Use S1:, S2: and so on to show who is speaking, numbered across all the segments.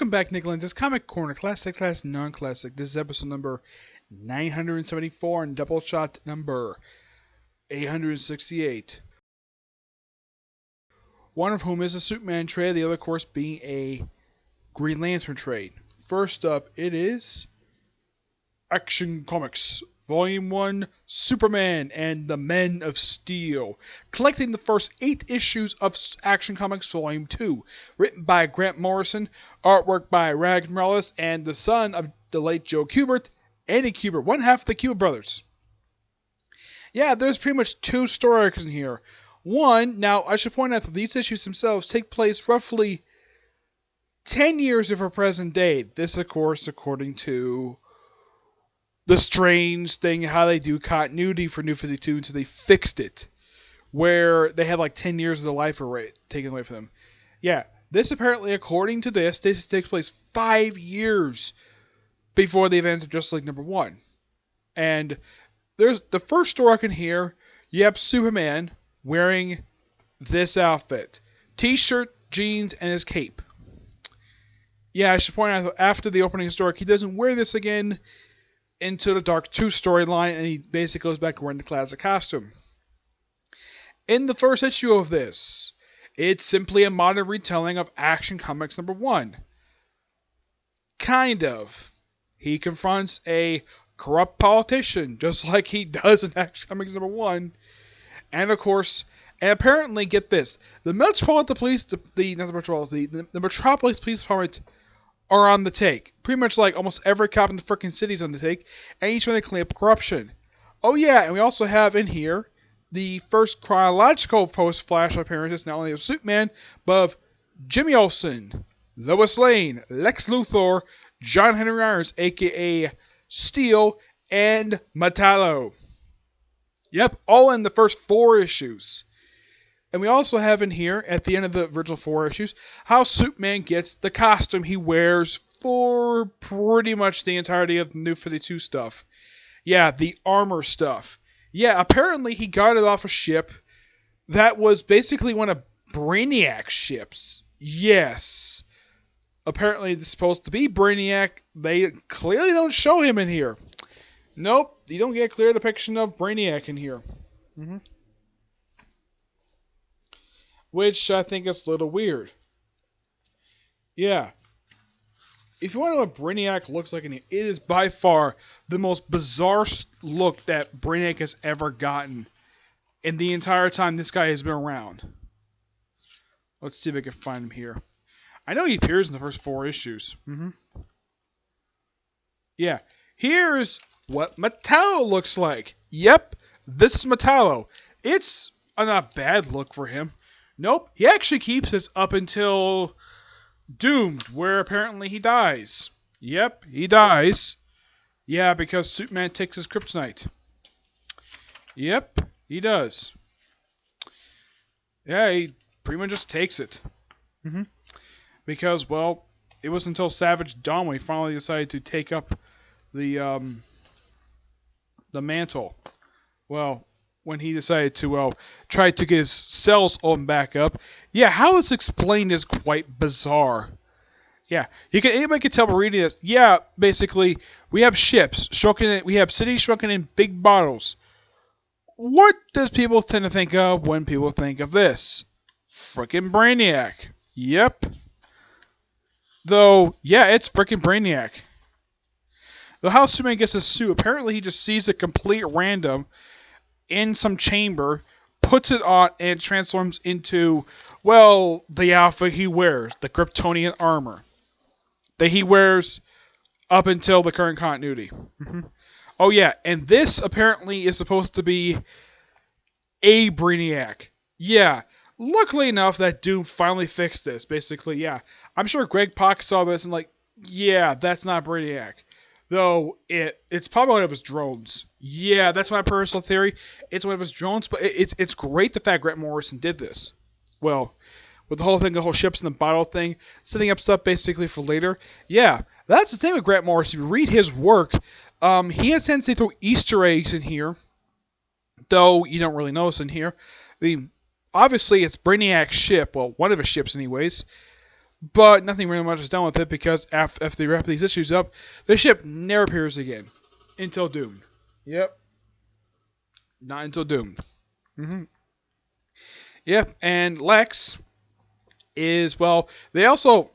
S1: Welcome back, Nick Lenz. Comic Corner, classic / non-classic. This is episode number 974 and Doubleshot number 868. One of whom is a Superman trade, the other, of course, being a Green Lantern trade. First up, it is Action Comics, Volume 1, Superman and the Men of Steel, collecting the first 8 issues of Action Comics Volume 2, written by Grant Morrison, artwork by Rag Morales, and the son of the late Joe Kubert, Andy Kubert, one half of the Kubert brothers. Yeah, there's pretty much 2 story arcs in here. One, now I should point out that these issues themselves take place roughly 10 years before present day. This, of course, according to the strange thing, how they do continuity for New 52 until they fixed it, where they had like 10 years of their life taken away from them. Yeah, this apparently, according to this takes place 5 years before the events of Justice League number 1. And there's the first story I can hear, you have Superman wearing this outfit. T-shirt, jeans, and his cape. Yeah, I should point out that after the opening story, he doesn't wear this again into the Dark 2 storyline, and he basically goes back to wearing the classic costume. In the first issue of this, it's simply a modern retelling of Action Comics number 1. Kind of. He confronts a corrupt politician, just like he does in Action Comics number 1. And of course, and apparently, get this, the Metropolitan Police, the Metropolis Police Department are on the take. Pretty much like almost every cop in the frickin' city's on the take, and each one they clean up corruption. Oh yeah, and we also have in here the first chronological post-Flash appearances, not only of Superman, but of Jimmy Olsen, Lois Lane, Lex Luthor, John Henry Irons, aka Steel, and Metallo. Yep, all in the first 4 issues. And we also have in here, at the end of the original 4 issues, how Superman gets the costume he wears for pretty much the entirety of the New 52 stuff. Yeah, the armor stuff. Yeah, apparently he got it off a ship that was basically one of Brainiac's ships. Yes. Apparently it's supposed to be Brainiac. They clearly don't show him in here. Nope, you don't get a clear depiction of Brainiac in here. Which I think is a little weird. Yeah. If you want to know what Brainiac looks like in here, it is by far the most bizarre look that Brainiac has ever gotten in the entire time this guy has been around. Let's see if I can find him here. I know he appears in the first 4 issues. Yeah. Here's what Metallo looks like. Yep, this is Metallo. It's a not bad look for him. Nope, he actually keeps this up until Doomed, where apparently he dies. Yep, he dies. Yeah, because Superman takes his kryptonite. Yep, he does. Yeah, he pretty much just takes it. Because, well, it was until Savage Dawn when he finally decided to take up the mantle. Well, when he decided to try to get his cells opened back up. Yeah, how it's explained is quite bizarre. Yeah, anybody can tell by reading this. Yeah, basically, we have ships we have cities shrunken in big bottles. What does people tend to think of when people think of this? Frickin' Brainiac. Yep. Though, yeah, it's frickin' Brainiac. The how Superman gets his suit, apparently he just sees it complete random in some chamber, puts it on, and it transforms into, well, the outfit he wears, the Kryptonian armor that he wears up until the current continuity. Oh yeah, and this apparently is supposed to be a Brainiac. Yeah, luckily enough that Doom finally fixed this, basically, yeah. I'm sure Greg Pak saw this and like, yeah, that's not Brainiac. Though, it's probably one of his drones. Yeah, that's my personal theory. It's one of his drones, but it's great the fact Grant Morrison did this. Well, with the whole ships in the bottle thing, setting up stuff basically for later. Yeah, that's the thing with Grant Morrison. If you read his work, he has tendency to throw Easter eggs in here, though you don't really notice in here. I mean, obviously it's Brainiac's ship, well, one of his ships anyways. But nothing really much is done with it because after they wrap these issues up, the ship never appears again until Doom. Yep, not until Doom. hmm Yep, and Lex is, well, they also,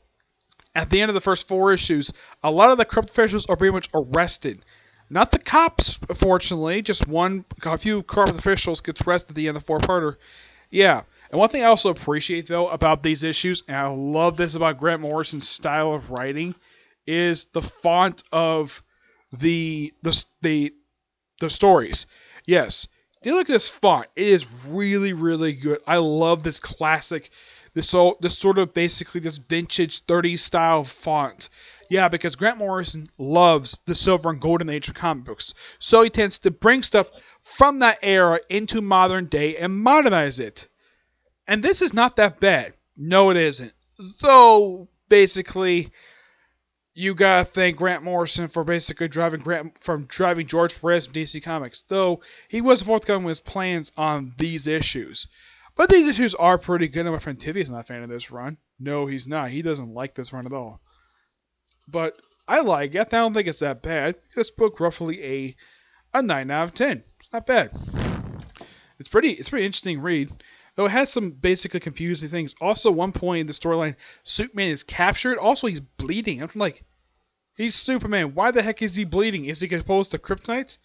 S1: at the end of the first 4 issues, a lot of the corrupt officials are pretty much arrested. Not the cops, fortunately, just a few corrupt officials gets arrested at the end of the 4-parter. Yeah, and one thing I also appreciate, though, about these issues, and I love this about Grant Morrison's style of writing, is the font of the stories. Yes, you look at this font. It is really, really good. I love this classic, this sort of basically this vintage 30s style font. Yeah, because Grant Morrison loves the silver and golden age of comic books, so he tends to bring stuff from that era into modern day and modernize it. And this is not that bad. No, it isn't. Though basically you gotta thank Grant Morrison for basically driving George Perez from DC Comics, though he was forthcoming with his plans on these issues. But these issues are pretty good, and my friend Tivy is not a fan of this run. No, he's not. He doesn't like this run at all. But I like it. I don't think it's that bad. This book roughly a 9 out of 10. It's not bad. It's pretty interesting read. Though it has some basically confusing things. Also, one point in the storyline, Superman is captured. Also, he's bleeding. I'm like, he's Superman. Why the heck is he bleeding? Is he exposed to kryptonite?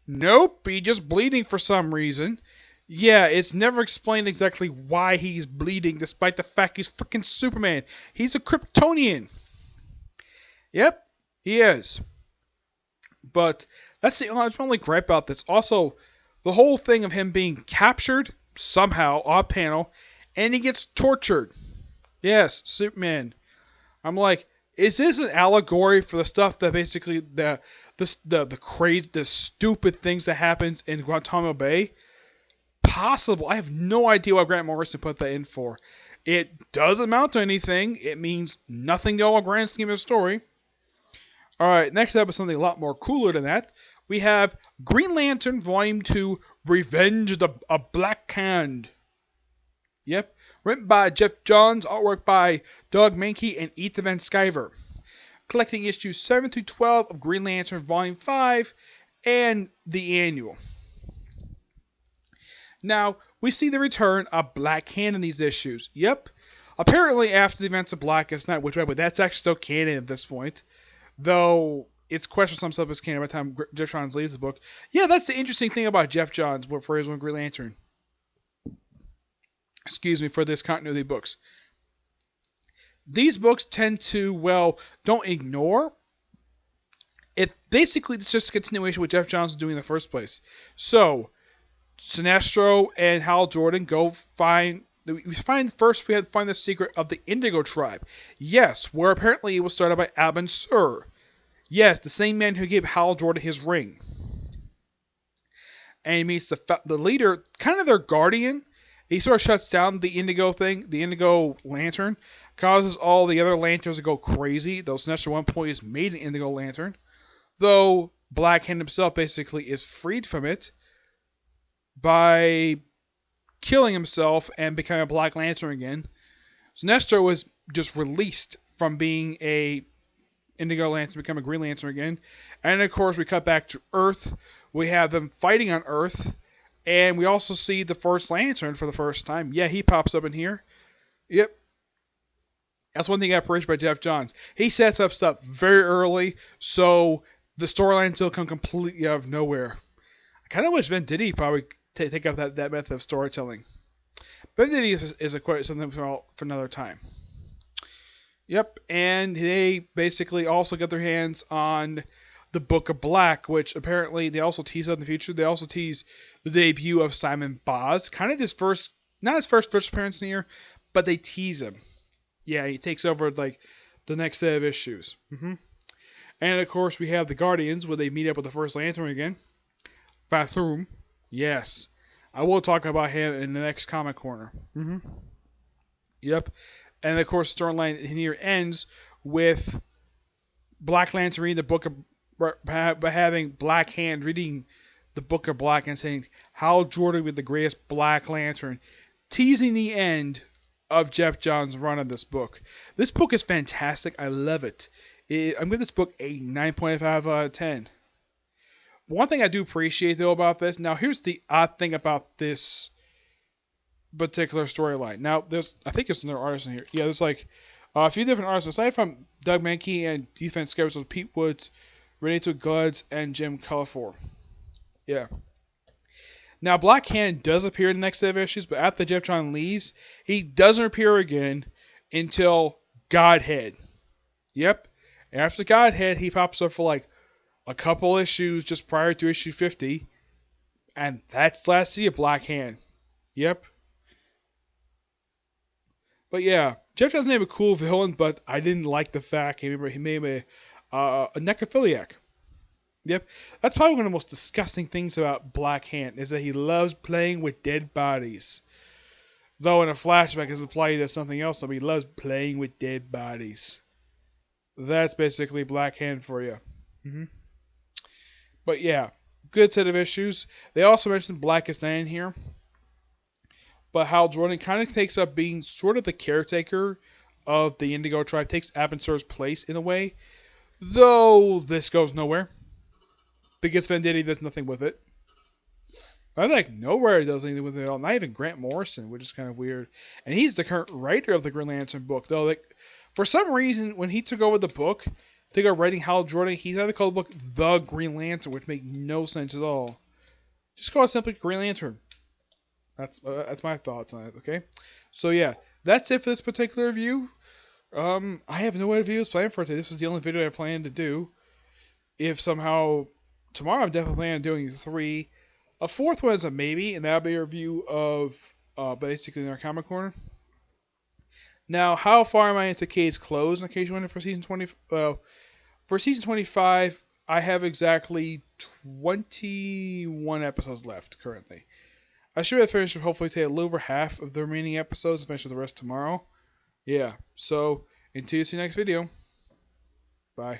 S1: Nope, he's just bleeding for some reason. Yeah, it's never explained exactly why he's bleeding, despite the fact he's freaking Superman. He's a Kryptonian. Yep, he is. But that's the only gripe about this. Also, the whole thing of him being captured somehow off panel, and he gets tortured. Yes, Superman. I'm like, is this an allegory for the stuff that basically the crazy, the stupid things that happens in Guantanamo Bay? Possible. I have no idea why Grant Morrison put that in for. It doesn't amount to anything. It means nothing to all grand scheme of the story. Alright, next up is something a lot more cooler than that. We have Green Lantern Volume 2, Revenge of a Black Hand. Yep, written by Jeff Johns, artwork by Doug Mankey and Ethan Van Sciver. Collecting issues 7 through 12 of Green Lantern Volume 5 and the annual. Now, we see the return of Black Hand in these issues. Yep, apparently after the events of Blackest Night, which, but that's actually still canon at this point. Though it's questioned some stuff is canon by the time Jeff Johns leaves the book. Yeah, that's the interesting thing about Jeff Johns for his own Green Lantern. Excuse me, for this continuity books. These books tend to, well, don't ignore. It basically it's just a continuation of what Jeff Johns was doing in the first place. So, Sinestro and Hal Jordan go find. We had to find the secret of the Indigo Tribe. Yes, where apparently it was started by Abin Sur. Yes, the same man who gave Hal Jordan his ring. And he meets the leader, kind of their guardian. He sort of shuts down the Indigo thing, the Indigo Lantern, causes all the other lanterns to go crazy. Though Sinestro at one point is made an Indigo Lantern. Though Black Hand himself basically is freed from it by killing himself and becoming a Black Lantern again. Sinestro was just released from being a Indigo Lantern to become a Green Lantern again. And of course we cut back to Earth. We have them fighting on Earth. And we also see the first Lantern for the first time. Yeah, he pops up in here. Yep. That's one thing I appreciate by Jeff Johns. He sets up stuff very early, so the storylines will come completely out of nowhere. I kind of wish Venditti probably take up that method of storytelling. Venditti is something for another time. Yep, and they basically also get their hands on the Book of Black, which apparently they also tease out in the future. They also tease the debut of Simon Boz. Kind of not his first appearance in here, but they tease him. Yeah, he takes over like the next set of issues. And of course we have the Guardians, where they meet up with the First Lantern again. Fathom. Yes. I will talk about him in the next comic corner. Yep. And of course, the storyline here ends with Black Lantern reading the book of, by having Black Hand reading the Book of Black and saying, Hal Jordan with the greatest Black Lantern, teasing the end of Jeff Johns' run on this book. This book is fantastic. I love it. I'm giving this book a 9.5 out of 10. One thing I do appreciate though about this, now here's the odd thing about this particular storyline. Now I think there's another artist in here. Yeah, there's like a few different artists aside from Doug Mankey and Defense Scavengers with Pete Woods, Renato Goods, and Jim Culliford. Yeah. Now Black Hand does appear in the next set of issues, but after Jeff John leaves, he doesn't appear again until Godhead. Yep. After Godhead, he pops up for like a couple issues just prior to issue 50, and that's the last see of Black Hand. Yep. But yeah, Jeff Johns made a cool villain, but I didn't like the fact he made him a necrophiliac. Yep, that's probably one of the most disgusting things about Black Hand is that he loves playing with dead bodies. Though in a flashback, it's implied he does something else, but he loves playing with dead bodies. That's basically Black Hand for you. But yeah, good set of issues. They also mentioned Blackest Night in here, but Hal Jordan kind of takes up being sort of the caretaker of the Indigo tribe, takes Aventur's place in a way, though this goes nowhere, because Venditti does nothing with it. I like nowhere does anything with it at all, not even Grant Morrison, which is kind of weird, and he's the current writer of the Green Lantern book, though like, for some reason, when he took over the book, they got writing Hal Jordan, he's either called the book The Green Lantern, which makes no sense at all. Just call it simply Green Lantern. That's my thoughts on it, okay? So yeah, that's it for this particular review. I have no other videos planned for today. This was the only video I planned to do. If somehow tomorrow I'm definitely planning on doing 3. A 4th one is a maybe, and that'll be a review of basically in our comic corner. Now, how far am I into Case Closed in Case Winner for season 20? For season 25, I have exactly 21 episodes left currently. I should have finished hopefully take a little over half of the remaining episodes and finish the rest tomorrow. Yeah, so until you see the next video. Bye.